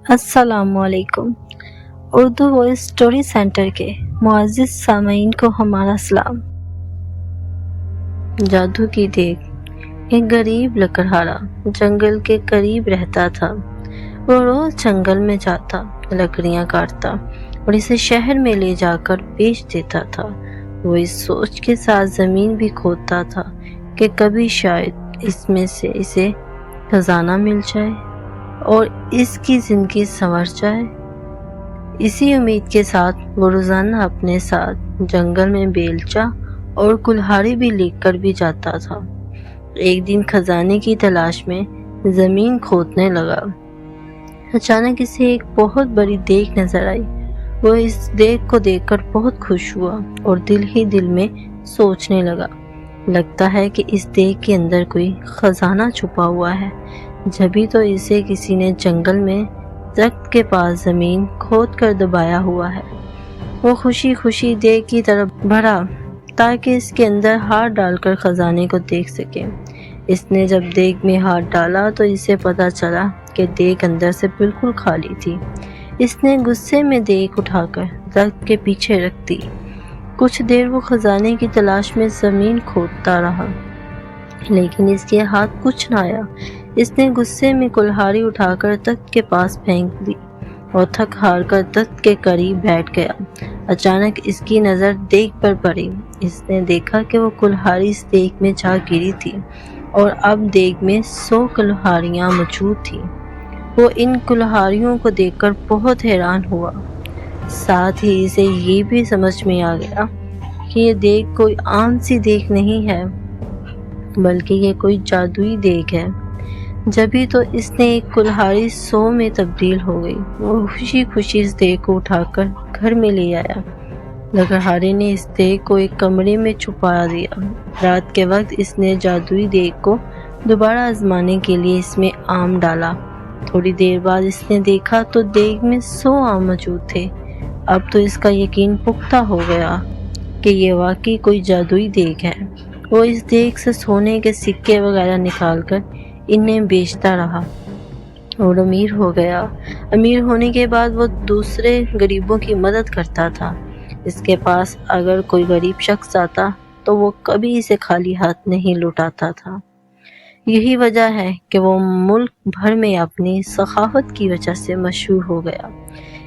अस्सलाम वालेकुम। Urdu voice story centre के मुअज़्ज़िज़ सामईन को हमारा सलाम। जादू की देग। एक गरीब लकड़हारा जंगल के करीब रहता था। वो रोज जंगल में जाता, लकड़ियां काटता और इसे शहर में ले जाकर बेच देता था। वो इस सोच के साथ जमीन भी खोदता था कि कभी शायद इसमें से इसे खजाना मिल जाए और इसकी जिंदगी संवर जाए। इसी उम्मीद के साथ वो रोजाना अपने साथ जंगल में बेलचा और कुल्हाड़ी भी लेकर भी जाता था। एक दिन खजाने की तलाश में जमीन खोदने लगा। अचानक इसे एक बहुत बड़ी देग नजर आई। वो इस देग को देखकर बहुत खुश हुआ और दिल ही दिल में सोचने लगा, लगता है कि इस देग के अंदर कोई खजाना छुपा हुआ है। जभी तो इसे किसी ने जंगल में दरख्त के पास जमीन खोद कर दबाया हुआ है। वो खुशी खुशी देग की तरफ बढ़ा ताकि इसके अंदर हाथ डालकर खजाने को देख सके। इसने जब देग में हाथ डाला तो इसे पता चला कि देग अंदर से बिल्कुल खाली थी। इसने गुस्से में देग उठाकर दरख्त के पीछे रख दी। कुछ देर वो खजाने की तलाश में जमीन खोदता रहा, लेकिन इसके हाथ कुछ न आया। इसने गुस्से में कुल्हाड़ी उठाकर तख्त के पास फेंक दी और थक हार कर तख्त के करीब बैठ गया। अचानक इसकी नज़र देग पर पड़ी। इसने देखा कि वो कुल्हाड़ी इस देग में जा गिरी थी और अब देग में 100 कुल्हाड़ियाँ मौजूद थी। वो इन कुल्हाड़ियों को देखकर बहुत हैरान हुआ। साथ ही इसे ये भी समझ में आ गया कि ये देग कोई आम सी देग नहीं है, बल्कि ये कोई जादुई देग है। जभी तो इसने एक कुल्हाड़ी 100 में तब्दील हो गई। वो खुशी खुशी इस देग को उठाकर घर में ले आया। लकड़हारे ने इस देग को एक कमरे में छुपा दिया। रात के वक्त इसने जादुई देग को दोबारा आजमाने के लिए इसमें आम डाला। थोड़ी देर बाद इसने देखा तो देग में 100 आम मौजूद थे। अब तो इसका यकीन पुख्ता हो गया कि ये वाकई कोई जादुई देग है। वो इस देग से सोने के सिक्के वगैरह निकालकर इन्हें बेचता रहा और अमीर हो गया। अमीर होने के बाद वो दूसरे गरीबों की मदद करता था। इसके पास अगर कोई गरीब शख्स आता तो वो कभी इसे खाली हाथ नहीं लौटाता था। यही वजह है कि वो मुल्क भर में अपनी सखावत की वजह से मशहूर हो गया।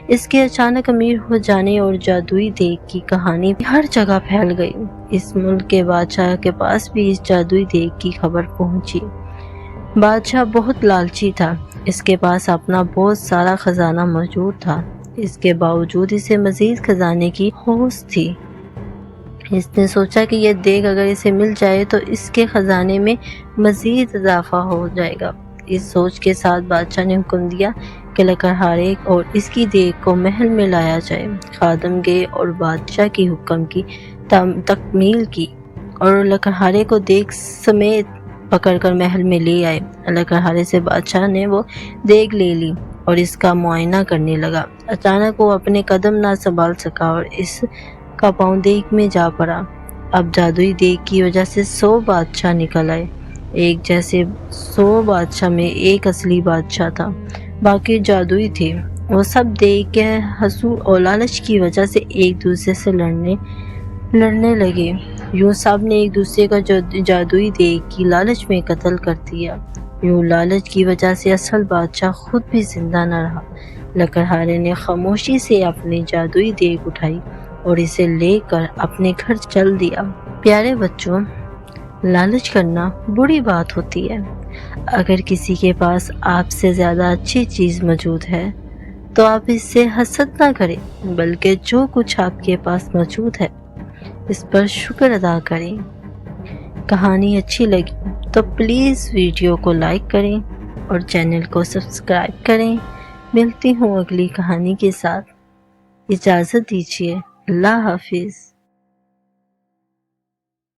इसके अचानक अमीर हो जाने और जादुई देग की कहानी हर जगह फैल गई। इस मुल्क के बादशाह के पास भी इस जादुई देग की खबर पहुंची। बादशाह बहुत लालची था। इसके पास अपना बहुत सारा खजाना मौजूद था। इसके बावजूद इसे मजीद खजाने की हौस थी। इसने सोचा कि यह देग अगर इसे मिल जाए तो इसके खजाने में मजीद इजाफा हो जाएगा। इस सोच के साथ बादशाह ने हुक्म दिया कि लकड़हारे और इसकी देग को महल में लाया जाए। खादम गए और बादशाह की हुक्म की तकमील की और लकड़हारे को देग समेत पकड़कर महल में ले आए। लकड़हारे से बादशाह ने वो देग ले ली और इसका मुआयना करने लगा। अचानक वो अपने कदम ना संभाल सका और इसका पाँव देग में जा पड़ा। अब जादुई देग की वजह से 100 बादशाह निकल आए। एक जैसे 100 बादशाह में एक असली बादशाह था, बाकी जादुई थे। वो सब देग के हसूद और लालच की वजह से एक दूसरे से लड़ने लगे। यूं सब ने एक दूसरे का जादुई देग की लालच में कत्ल कर दिया। यूं लालच की वजह से असल बादशाह खुद भी जिंदा न रहा। लकड़हारे ने खामोशी से अपनी जादुई देग उठाई और इसे लेकर अपने घर चल दिया। प्यारे बच्चों, लालच करना बुरी बात होती है। अगर किसी के पास आपसे ज्यादा अच्छी चीज मौजूद है तो आप इससे हसद ना करें, बल्कि जो कुछ आपके पास मौजूद है इस पर शुक्र अदा करें। कहानी अच्छी लगी तो प्लीज़ वीडियो को लाइक करें और चैनल को सब्सक्राइब करें। मिलती हूँ अगली कहानी के साथ। इजाज़त दीजिए। अल्लाह हाफिज़।